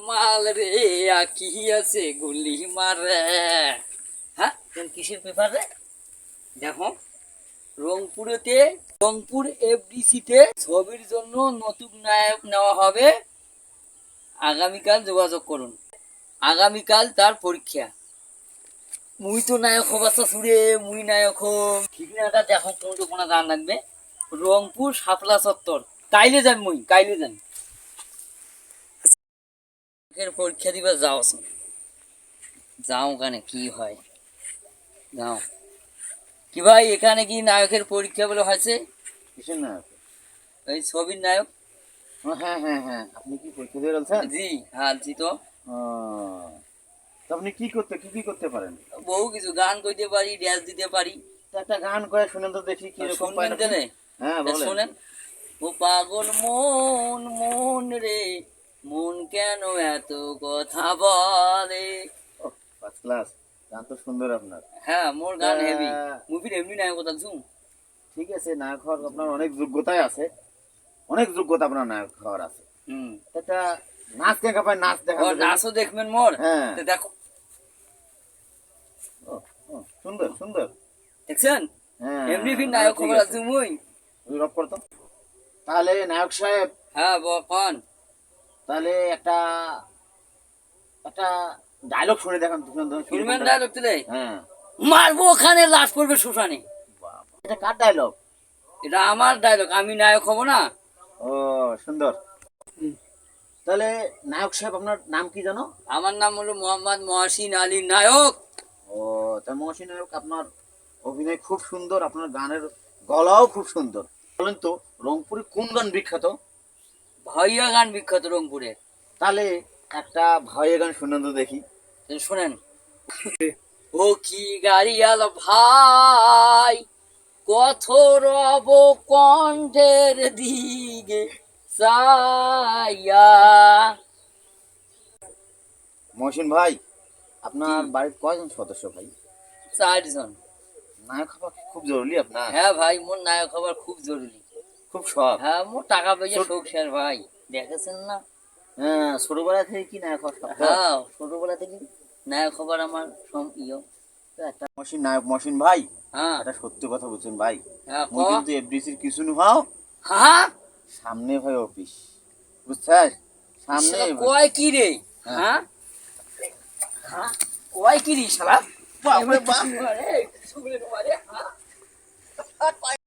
মাল রে কি আছে গুলি মারে। হ্যাঁ কিসের পেপার রে? দেখো রংপুরেতে রংপুর এফডিসিতে ছবির জন্য নতুন নায়ক নেওয়া হবে। আগামীকাল যোগাযোগ করুন। আগামীকাল তার পরীক্ষা। মুই তো নায়ক হবা চুরে, মুই নায়ক হম। ঠিকানাটা দেখো কোনটা কোনা জান লাগবে। রংপুর শাপলা চত্বর। কাইলে যান, মুই কাইলে যান। পরীক্ষা দিবা যাও, যাও ওখানে কি হয় যাও। কি ভাই এখানে কি নায়কের পরীক্ষা বলে হয়েছে? কিসের নায়ক? এই ছবির নায়ক। হ্যাঁ হ্যাঁ হ্যাঁ, আপনি কি পরীক্ষা দিয়ে বলছেন? জি হ্যাঁ জি। তো তো আপনি কি কি করতে পারেন? বহু কিছু, গান কইতে পারি, ড্যান্স দিতে পারি। তো একটা গান করে শুনেন তো দেখি কি রকম পারেন আপনি। শুনবেন? হ্যাঁ বলেন। শোনেন। ও পাগল মন মন রে, মন কেন এত কথা বলে। ফার্স্ট ক্লাস গান তো সুন্দর আপনার। হ্যাঁ মোর গান তা- হেভি। মুভির এমনি নায়ক কথা শুন। ঠিক আছে, নায়ক হওয়ার আপনার অনেক যোগ্যতাই আছে, অনেক যোগ্যতা আপনার নায়ক হওয়ার আছে। হুম। এটা নাচ দেখা পায়, নাচ দেখা ও নাচও দেখবেন মোর। হ্যাঁ তো দেখো ও, ও, সুন্দর সুন্দর। দেখছেন হ্যাঁ এমনি ফির নায়ক ঠিক খবর আছে। আছে মুই। ওই রব করতো। তাহলে নায়ক সাহেব, হ্যাঁ কন। তাহলে একটা একটা ডায়লগ শুনে দেখান তো, শুনে দেখুন শুনবেন কিরকম ডায়লগ তুলে? হ্যাঁ। মারবো ওখানে, লাশ পড়বে শ্মশানে। বাবা, এটা কার ডায়লগ? এটা আমার ডায়লগ, আমি নায়ক হব না? ও সুন্দর। তাহলে নায়ক সাহেব আপনার নাম কি জানো? আমার নাম হলো মোহাম্মদ মহসিন আলী নায়ক। ও তা মহসিন নায়ক, আপনার অভিনয় খুব সুন্দর, আপনার গানের গলাও খুব সুন্দর। বলেন তো রংপুরে কোন গান বিখ্যাত? ভাইয়া গান বিখ্যাত রংপুরের। তাহলে একটা ভাইয়ের গান শুনেন তো দেখি। শোনেন। ও কি গাড়িয়াল ভাই, কত রব কণ্ঠের দিকে চাইয়া। মহসিন ভাই, আপনার কি? বাড়ির কয়জন সদস্য ভাই? 4 জন। নায়ক হওয়া কি খুব জরুরি আপনার? হ্যাঁ ভাই, মোর নায়ক হবার খুব জরুরি। খুব শখ? হ্যাঁ মোর টাকা পয়সা শোক স্যার ভাই, দেখেছেন না? হ্যাঁ, ছোটবেলা থেকে কি নায়ক হওয়ার শখ? হ্যাঁ ছোটবেলা থেকে নায়ক হবার আমার একটা মহসিন নায়ক, মহসিন ভাই হ্যাঁ একটা সত্যি কথা বলছেন ভাই। হ্যাঁ মুই কিন্তু এফডিসির কিছু নুহাও, হ্যাঁ সামনে ভাই অফিস, বুঝছাস? সামনে ভাই। কয় কি রে? হ্যাঁ। হ্যাঁ হ্যাঁ কয় কি রে শালা? বাপরে বাপ। আরে, শুনে রে, আরে, হ্যাঁ।